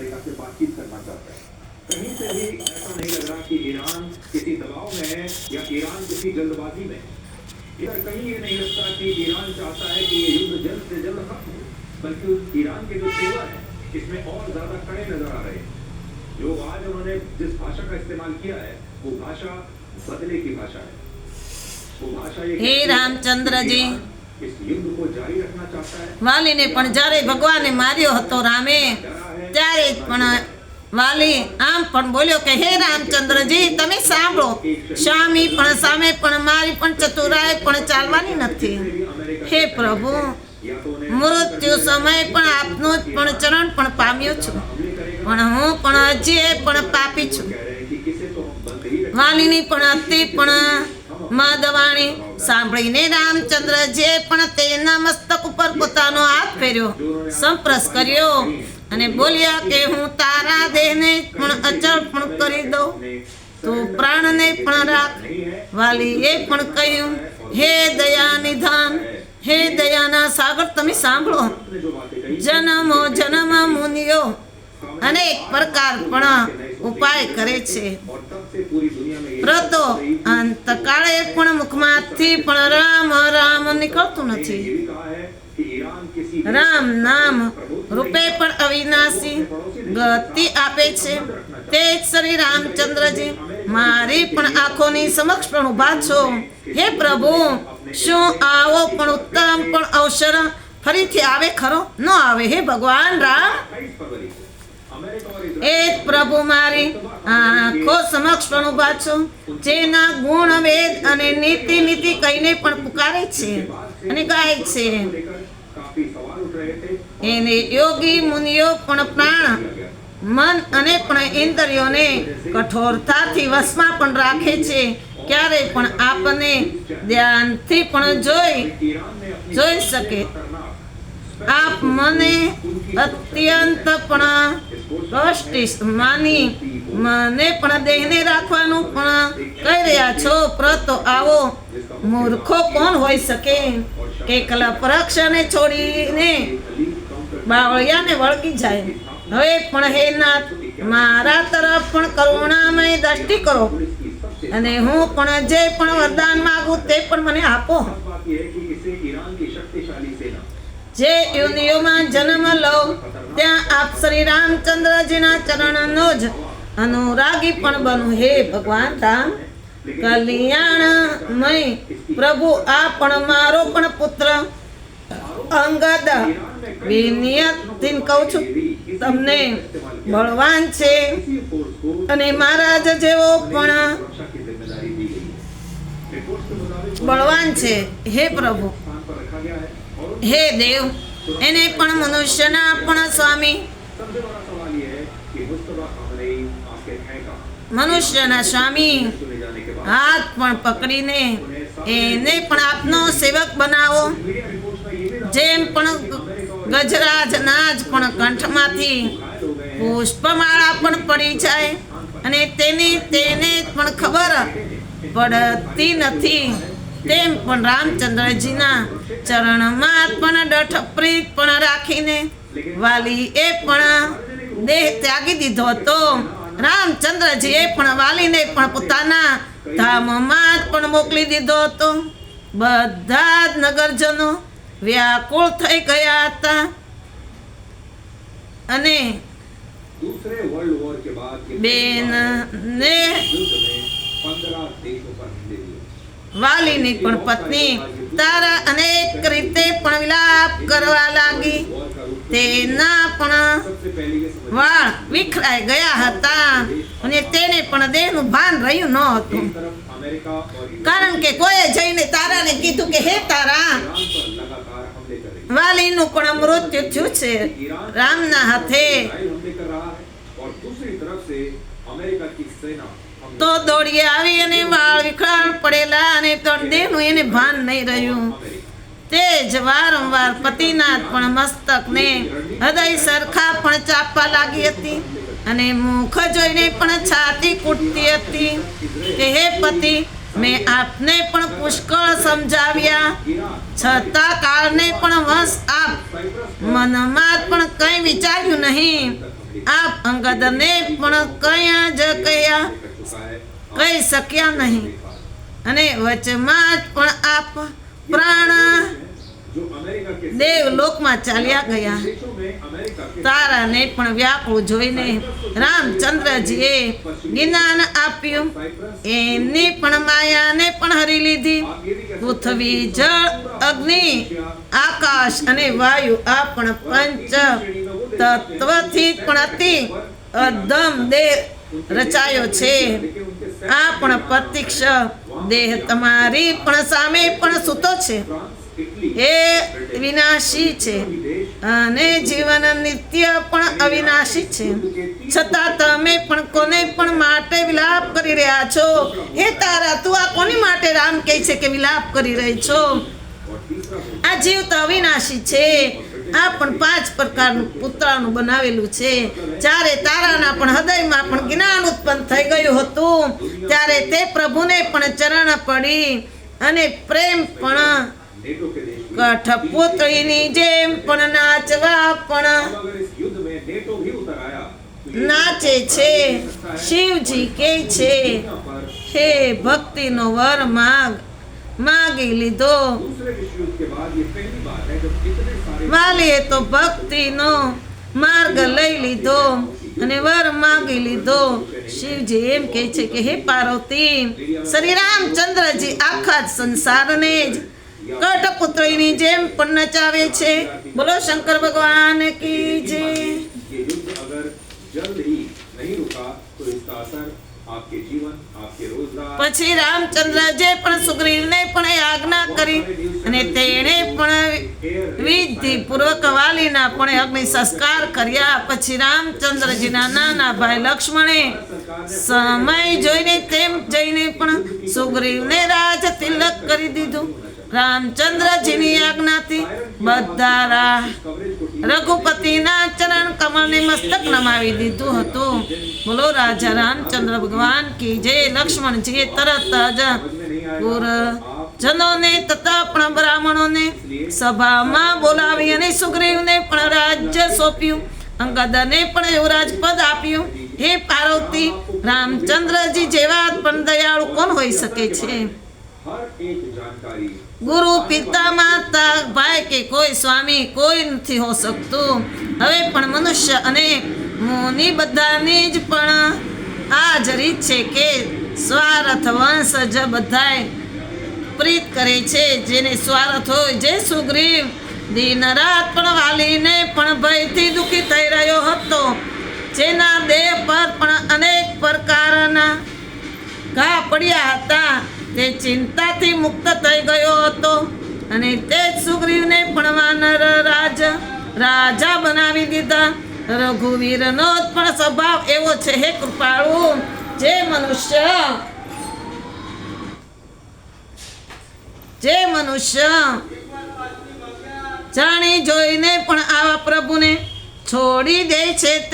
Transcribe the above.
America से बातचीत करना चाहता है। कहीं से भी ऐसा नहीं लग रहा कि ईरान किसी दबाव में है या ईरान किसी जल्दबाजी में। इधर कहीं ये नहीं लगता कि ईरान चाहता है कि ये युद्ध जल्द से जल्द खत्म हो, बल्कि ईरान के जो तेवर है इसमें और ज्यादा कड़े नजर आ रहे हैं। जो आज उन्होंने जिस भाषा का इस्तेमाल किया है वो भाषा बदले की भाषा है। वो भाषा ये हे रामचंद्र जी, इस युद्ध को जारी रखना चाहता है। વાલીને પણ જ્યારે ભગવાને માર્યો હતો રામે, ત્યારે પણ વાલી આમ પણ બોલ્યો કે હે રામચંદ્રજી તમે સાંભળો, સ્વામી પણ સામે પણ મારી પણ ચતુરાઈ પણ ચાલવાની નથી. હે પ્રભુ, મૃત્યુ સમય પણ આપનો જ પણ ચરણ પણ પામ્યો છું, પણ હું પણ હજી પણ પાપી છું. વાલીની પણ અતિ પણ માદવાણી સાંભળીને રામચંદ્રજીએ પણ તેના મસ્તક ઉપર પોતાનો હાથ ફેર્યો, સંપ્રસ કર્યો અને બોલ્યા કે હું તારા દેહને પણ અચળ પણ કરી દઉં, તું પ્રાણને પણ રાખ. વાલીએ પણ કહ્યું, હે દયા નિધાન, હે દયાના સાગર તમે સાંભળો. જન્મો જન્મ મુનિઓ અનેક પ્રકાર પણ ઉપાય કરે છે, પ્રતો અંતકાળે પણ મુખમાંથી પણ રામ રામ નીકળતું નથી. રામ નામ રૂપે પણ અવિનાશી ગતિ આપે છે. તે જ શ્રી રામચંદ્રજી મારી પણ આંખોની સમક્ષ પણ ઊભા છો. હે પ્રભુ, શું આવો પણ ઉત્તમ પણ અવસર ફરીથી આવે ખરો? ન આવે. હે ભગવાન રામ, એ પ્રભુ મારી આંખો સમક્ષ પણ ઊભા છો, જેના ગુણ વેદ અને નીતિ નીતિ કહીને પણ પુકારે છે અને ગાય છે. એને યોગી મુનિઓ પણ પ્રાણ મન અને પણ ઇન્દ્રિયોને કઠોરતાથી વશમાં પણ રાખે છે. ક્યારે પણ આપને ધ્યાનથી પણ જોઈ શકે. આપ મને અત્યંત પણ કષ્ટિશ માની મને પણ દેહને રાખવાનું પણ કહી રહ્યા છો. પ્રતો આવો મૂર્ખો કોણ હોઈ શકે કે કલ્પવૃક્ષને છોડીને બાવળિયાને વળગી જાય. હવે પણ હે નાથ, મારા તરફ પણ કરુણામય દ્રષ્ટિ કરો અને હું પણ જે પણ વરદાન માંગુ તે પણ મને આપો. જે યોનિઓમાં જન્મ લઉં ત્યાં આપ શ્રી રામચંદ્રજીના ચરણનો જ અનુરાગી પણ બનું. હે ભગવાન રામ, કલ્યાણમય પ્રભુ, આ પણ મારો પણ પુત્ર અંગદ વિનયથી કહું છું તમને બળવાન છે અને મહારાજ જેવો પણ બળવાન છે. હે પ્રભુ, હે દેવ, એને પણ મનુષ્યના પણ સ્વામી, મનુષ્યના સ્વામી હાથ પણ પકડીને એને પણ આપનો સેવક બનાવો. જેમ પણ ગજરાજના જ પણ કંઠમાંથી પુષ્પમાળા પણ પડી જાય અને તેને પણ ખબર પડતી નથી, તેમ પણ રામચંદ્રજીના ચરણમાં પણ દઢ પ્રીત પણ રાખીને વાલીએ પણ દેહ ત્યાગી દીધો હતો. રામચંદ્રજીએ પણ વાલીને પણ પોતાના ધામમાં જ પણ મોકલી દીધો હતો. બધા જ નગરજનો વ્યાકુળ થઈ ગયા હતા અને બેનને વાલીની પણ પત્ની તારા અનેક રીતે પણ વિલાપ કરવા લાગી. તેના પણ વાળ વિખરાઈ ગયા હતા અને તેને પણ દેહનું ભાન રહ્યું ન હતું, કારણ કે કોઈએ જઈને તારાને કીધું કે હે તારા, વાલીનું પણ મૃત્યુ થયું છે રામના હાથે. તો દોડી આવી અને વાળ વિખરાણ પડેલા અને દેહનું એને ભાન નહીં રહ્યું. તે જ વારંવાર પતિના પણ મસ્તકને હૃદય સરખા પણ ચાપવા લાગી હતી અને મુખ જોઈને પણ છાતી કૂટતી હતી કે હે પતિ, મેં આપને પણ પુષ્કળ સમજાવ્યા છતાં કાળને પણ વશ આપ મનમાં પણ કંઈ વિચાર્યું નહીં. આપ અંગદને પણ કયા જ કયા કહી શક્યા નહીં અને વચમાં જ પણ આપ પ્રાણ जो अमेरिका के દેવલોકમાં ચાલ્યા ગયા देशों में अमेरिका के તારાને પણ વ્યાકુળ જોઈને રામચંદ્રજીએ જ્ઞાન આપ્યું साइप्रस એમની પણ માયાને પણ હરી લીધી आप ये भी कह પૃથ્વી જળ અગ્નિ આકાશ અને વાયુ આ પણ પંચ તત્વથી પણ અતિ અધમ દેહ રચાયો છે આ પણ પ્રત્યક્ષ દેહ તમારી પણ સામે પણ સૂતો છે इटली એ વિનાશી છે અને જીવન નિત્ય પણ અવિનાશી છે છતાં તમે પણ કોને પણ માટે વિલાપ કરી રહ્યા છો હે તારા તું આ કોની માટે રામ કહે છે કે વિલાપ કરી રહી છો और तीसरा આ જીવ તો અવિનાશી છે આ પણ 5 પ્રકારનું પુત્રાનું બનાવેલું છે જ્યારે તારાના પણ હૃદયમાં પણ જ્ઞાન ઉત્પન્ન થઈ ગયું હતું ત્યારે તે પ્રભુને પણ ચરણ પડી અને પ્રેમ પણ नेटो के देश की કઠપુતળીની જેમ પણ નાચવા પણ अब अगर इस युद्ध में नेटो भी उतर आया तो ये નાચે છે શિવજી કહે છે दुनिया पर હે ભક્તિનો વર માગી લીધો दूसरे विश्व युद्ध के बाद ये पहली बार है जब इतने सारे વાલીએ તો ભક્તિનો માર્ગ લઈ લીધો અને વર માગી લીધો શિવજી એમ કહે છે કે હે પાર્વતી શ્રી રામચંદ્રજી આખા જ સંસારને જ કઠપુતળીની જેમ પણ નચાવે છે બોલો શંકર ભગવાન કી જય ये युद्ध अगर जल्द ही नहीं रुका तो इसका असर आपके जीवन आपके रोजगार પછી રામચંદ્રજે પણ સુગ્રીવને પણ એ આજ્ઞા કરી અને તેણે પણ વિધિ પૂર્વક વાલીના પણ અગ્નિ સંસ્કાર કર્યા પછી રામચંદ્રજીના નાના ભાઈ લક્ષ્મણે સમય જોઈને તેમ જઈને પણ સુગ્રીવને રાજ તિલક કરી દીધું રામચંદ્રજીની આજ્ઞાથી બધા कवरेज को રઘુપતિના ચરણ કમળને મસ્તક નમાવી દીધું હતું બોલો રાજા રામચંદ્ર ભગવાન કી જય લક્ષ્મણજીએ તરત જ પુરજનોને તથા પણ બ્રાહ્મણોને સભામાં બોલાવી અને સુગ્રીવને પણ રાજ્ય સોંપ્યું અંગદને પણ યુવરાજ પદ આપ્યું હે પાર્વતી રામચંદ્રજી જેવા પણ દયાળુ કોણ હોઈ શકે છે हर एक जानकारी ગુરુ પિતા માતા ભાઈ કે કોઈ સ્વામી કોઈ નથી હો શકતું હવે પણ મનુષ્ય અને મુનિ બધાની જ પણ આ જ રીત છે કે સ્વાર્થ વંશ જ બધાય પ્રીત કરે છે જેને સ્વાર્થ હોય જે સુગ્રીવ દિન રાત પણ વાલીને પણ ભયથી દુઃખી થઈ રહ્યો હતો જેના દેહ પર પણ અનેક પ્રકારના ઘા પડ્યા હતા તે ચિંતાથી મુક્ત થઈ ગયો હતો અને તે જ સુગ્રીવને પણ વાનર રાજા બનાવી દીધા રઘુવીરનો જ પણ સ્વભાવ એવો છે હે કૃપાળુ જે મનુષ્ય જાણી જોઈને પણ આવા પ્રભુને છોડી દે છે તો